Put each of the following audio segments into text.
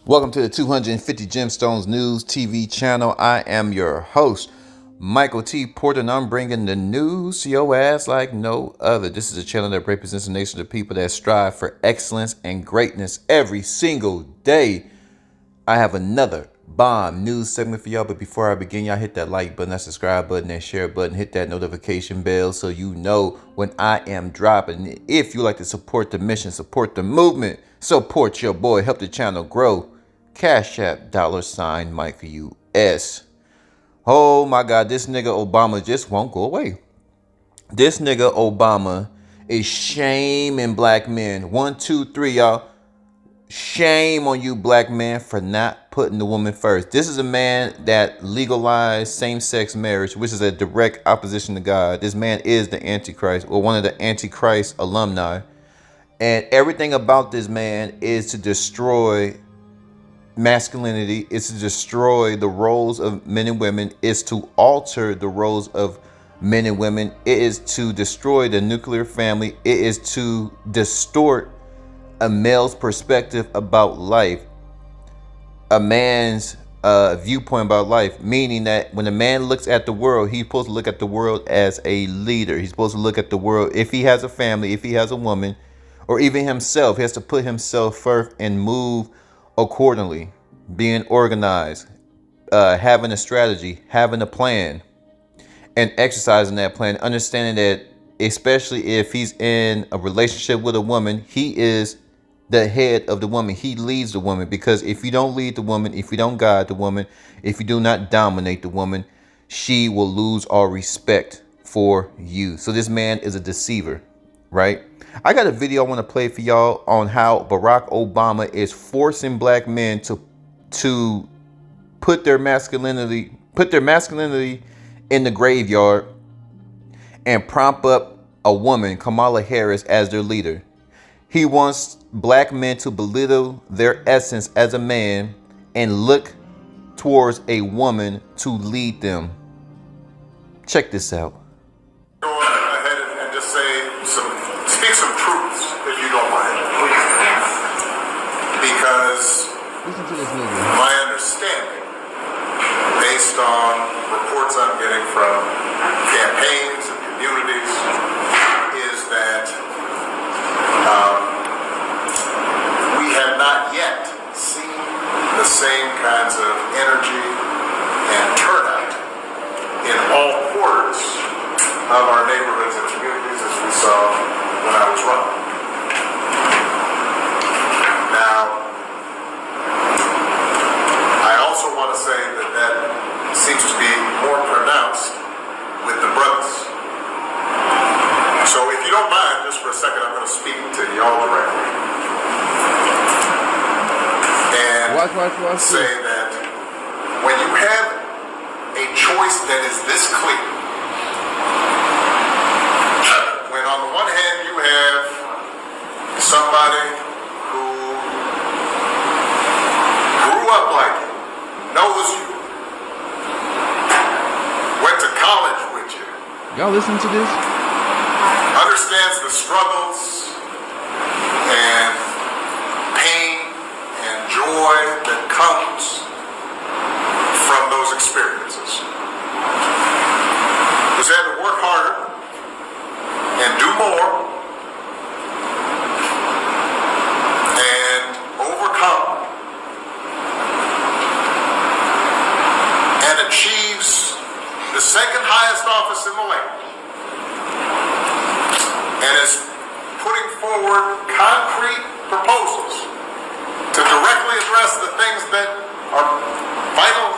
Welcome to the 250 Gemstones News TV channel. I am your host, Michael T. Porter, and I'm bringing the news to your ass like no other. This is a channel that represents the nation of people that strive for excellence and greatness every single day. I have another bomb news segment for y'all, but before I begin, y'all hit that like button, that subscribe button, that share button, hit that notification bell so you know when I am dropping. If you like to support the mission, support the movement, support your boy, help the channel grow, Cash App $ Michael US. Oh my God, this nigga Obama just won't go away. This nigga Obama is shaming black men. 1, 2, 3, y'all. Shame on you black men for not putting the woman first. This is a man that legalized same-sex marriage, which is a direct opposition to God. This man is the Antichrist, or one of the Antichrist alumni. And everything about this man is to destroy masculinity, is to destroy the roles of men and women, is to alter the roles of men and women. It is to destroy the nuclear family. It is to distort a male's perspective about life, a man's viewpoint about life, meaning that when a man looks at the world, he's supposed to look at the world as a leader. He's supposed to look at the world, if he has a family, if he has a woman, or even himself, he has to put himself first and move accordingly, being organized, having a strategy, having a plan, and exercising that plan, understanding that especially if he's in a relationship with a woman, he is the head of the woman. He leads the woman, because if you don't lead the woman, if you don't guide the woman, if you do not dominate the woman, she will lose all respect for you. So this man is a deceiver, right? I got a video I want to play for y'all on how Barack Obama is forcing black men to put their masculinity in the graveyard and prop up a woman, Kamala Harris, as their leader. He wants black men to belittle their essence as a man and look towards a woman to lead them. Check this out. Go ahead and just speak some truths, if you don't mind. Because Listen to this nigga. my understanding, based on reports I'm getting from campaigns and communities, is that we have not yet seen the same kinds of energy and turnout in all quarters of our neighborhoods and communities as we saw when I was running. Now, I also want to say that seems to be more pronounced with the brothers. So if you don't mind, just for a second, I'm going to speak to y'all directly. And Watch say that when you have a choice that is this clear, when on the one hand you have somebody who grew up like you, knows you, went to college with you, Y'all listen to this? understands the struggles and pain and joy that comes from those experiences, who's had to work harder and do more and overcome and achieves the second highest office in the land, and is putting forward concrete proposals to directly address the things that are vital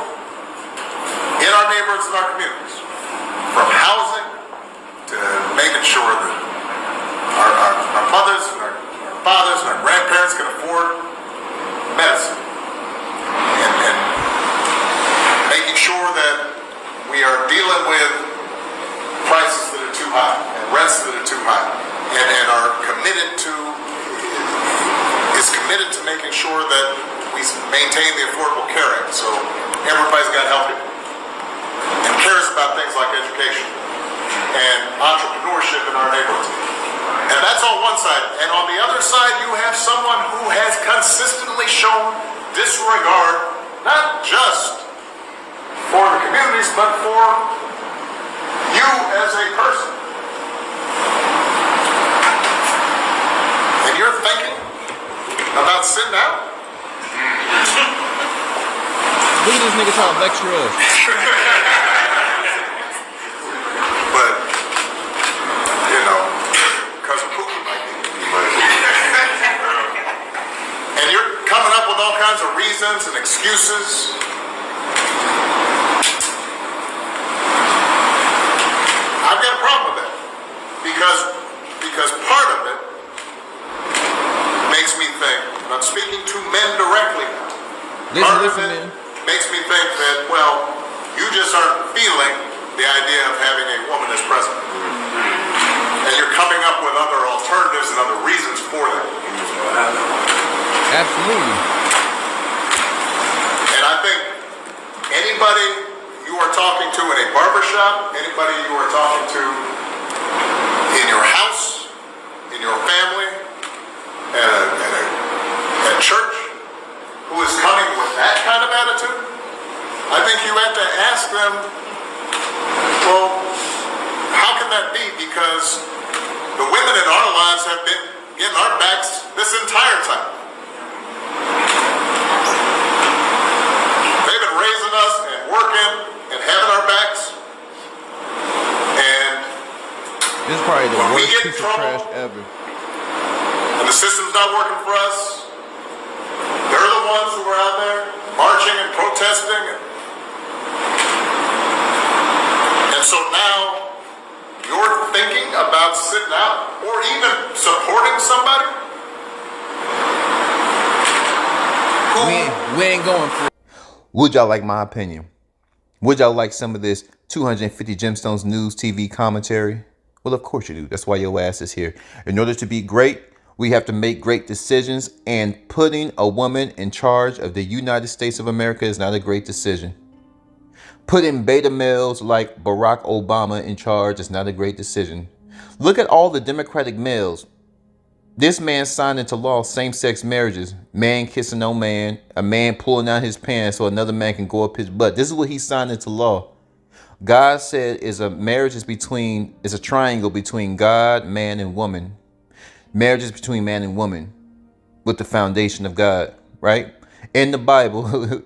in our neighborhoods and our communities, from housing to making sure that our mothers and our fathers and our grandparents can afford medicine, and making sure that we are dealing with prices that are too high and rents that are too high, and are committed to making sure that we maintain the Affordable Care Act, so everybody's got health care, and cares about things like education and entrepreneurship in our neighborhoods. And that's on one side. And on the other side, you have someone who has consistently shown disregard not just for the communities, but for you as a person. And you're thinking about sitting out? Look at this nigga trying to lecture us. But, you know, Cousin Pookie might be. And you're coming up with all kinds of reasons and excuses. I've got a problem with that. Because part of it makes me think, and I'm speaking to men directly now. Listen, man. Makes me think that, well, you just aren't feeling the idea of having a woman as president. And you're coming up with other alternatives and other reasons for that. Absolutely. And I think anybody you are talking to in a barbershop, anybody you are talking to in your house, in your family, at church, who is coming with that kind of attitude, I think you have to ask them, well, how can that be? Because the women in our lives have been getting our backs this entire time. They've been raising us and working and having our backs. And this is probably the when we worst get in piece of trouble, trash ever. and the system's not working for us, they're the ones who are out there marching and protesting. And so now you're thinking about sitting out or even supporting somebody who We ain't going for it. Would y'all like my opinion? Would y'all like some of this 250 Gemstones News TV commentary? Well, of course you do. That's why your ass is here. In order to be great, we have to make great decisions, and putting a woman in charge of the United States of America is not a great decision. Putting beta males like Barack Obama in charge is not a great decision. Look at all the Democratic males. This man signed into law same-sex marriages. Man kissing no man. A man pulling down his pants so another man can go up his butt. This is what he signed into law. God said marriage is a triangle between God, man, and woman. Marriage is between man and woman with the foundation of God, right? In the Bible,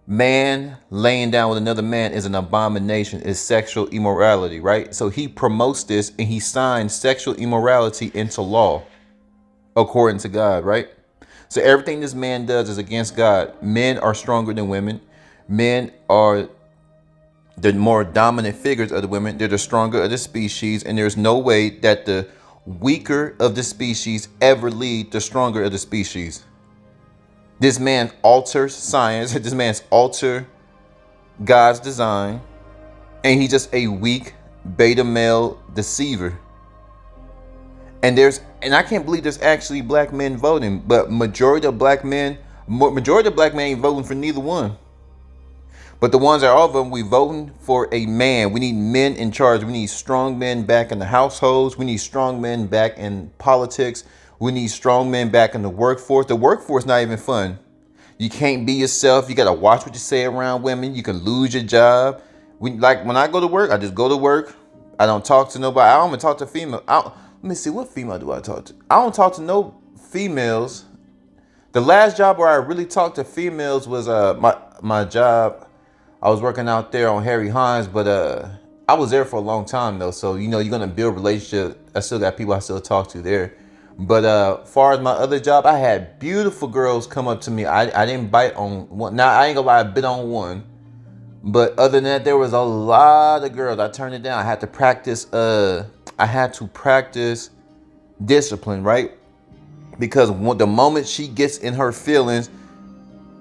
man laying down with another man is an abomination, is sexual immorality, right? So he promotes this and he signs sexual immorality into law according to God, right? So everything this man does is against God. Men are stronger than women. Men are the more dominant figures of the women. They're the stronger of the species, and there's no way that the weaker of the species ever lead the stronger of the species. This man alters science. This man's alter God's design, and he's just a weak beta male deceiver. And I can't believe there's actually black men voting, but majority of black men ain't voting for neither one. But the ones that are voting, we voting for a man. We need men in charge. We need strong men back in the households. We need strong men back in politics. We need strong men back in the workforce. The workforce not even fun. You can't be yourself. You got to watch what you say around women. You can lose your job. When I go to work, I just go to work. I don't talk to nobody. I don't even talk to female. Let me see, what female do I talk to? I don't talk to no females. The last job where I really talked to females was my job. I was working out there on Harry Hines, but I was there for a long time though. So, you're going to build relationships. I still got people I still talk to there. But far as my other job, I had beautiful girls come up to me. I didn't bite on one. Now, I ain't gonna lie, I bit on one. But other than that, there was a lot of girls. I turned it down. I had to practice discipline, right? Because the moment she gets in her feelings,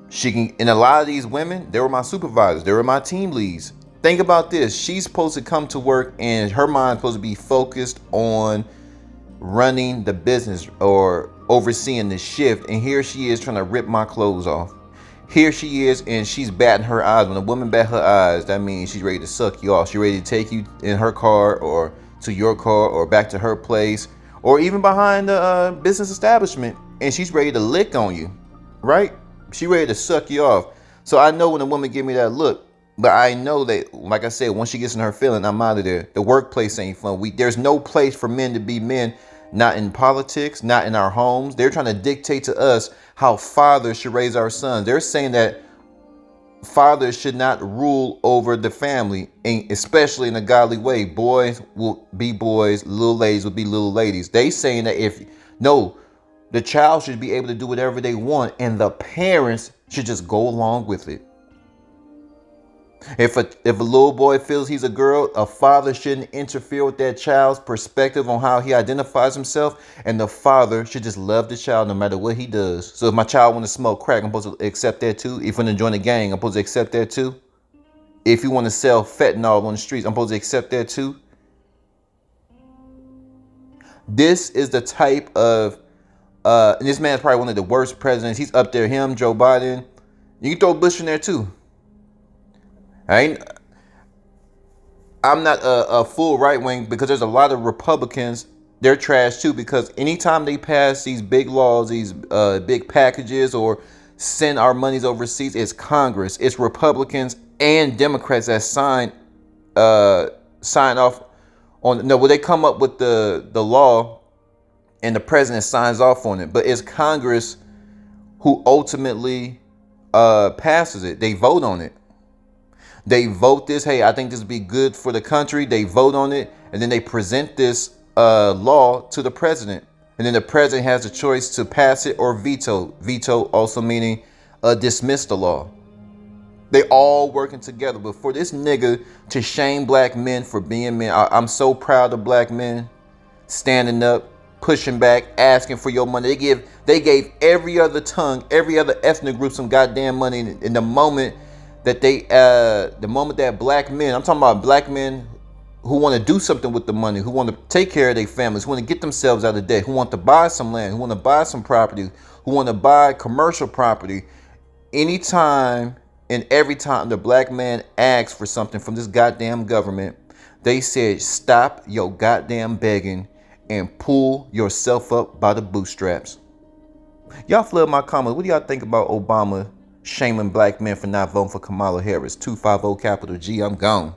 she can, and a lot of these women, they were my supervisors. They were my team leads. Think about this. She's supposed to come to work and her mind's supposed to be focused on running the business or overseeing the shift. And here she is trying to rip my clothes off. Here she is and she's batting her eyes. When a woman bat her eyes, that means she's ready to suck you off. She's ready to take you in her car or to your car or back to her place or even behind the business establishment. And she's ready to lick on you, right? She ready to suck you off. So I know when a woman give me that look, but I know that, like I said, once she gets in her feeling, I'm out of there. The workplace ain't fun. There's no place for men to be men, not in politics, not in our homes. They're trying to dictate to us how fathers should raise our sons. They're saying that fathers should not rule over the family, and especially in a godly way. Boys will be boys, little ladies will be little ladies. They saying that the child should be able to do whatever they want, and the parents should just go along with it. If a little boy feels he's a girl, a father shouldn't interfere with that child's perspective on how he identifies himself, and the father should just love the child no matter what he does. So if my child want to smoke crack, I'm supposed to accept that too. If you want to join a gang, I'm supposed to accept that too. If you want to sell fentanyl on the streets, I'm supposed to accept that too. This is the type of and this man's probably one of the worst presidents. He's up there, him, Joe Biden. You can throw Bush in there too. I'm not a full right wing, because there's a lot of Republicans. They're trash too, because anytime they pass these big laws, these big packages, or send our monies overseas, it's Congress, it's Republicans and Democrats that sign off on. No, well, they come up with the law, and the president signs off on it, but it's Congress who ultimately passes it. They vote on it. They vote this, hey, I think this would be good for the country. They vote on it, and then they present this law to the president. And then the president has the choice to pass it or veto. Veto also meaning dismiss the law. They all working together. But for this nigga to shame black men for being men, I'm so proud of black men standing up, pushing back, asking for your money. They gave every other tongue, every other ethnic group some goddamn money. In the moment that that black men, I'm talking about black men who want to do something with the money, who want to take care of their families, who want to get themselves out of debt, who want to buy some land, who want to buy some property, who want to buy commercial property. Anytime and every time the black man asks for something from this goddamn government, they said, stop your goddamn begging and pull yourself up by the bootstraps. Y'all flood my comments. What do y'all think about Obama shaming black men for not voting for Kamala Harris? 250 capital G, I'm gone.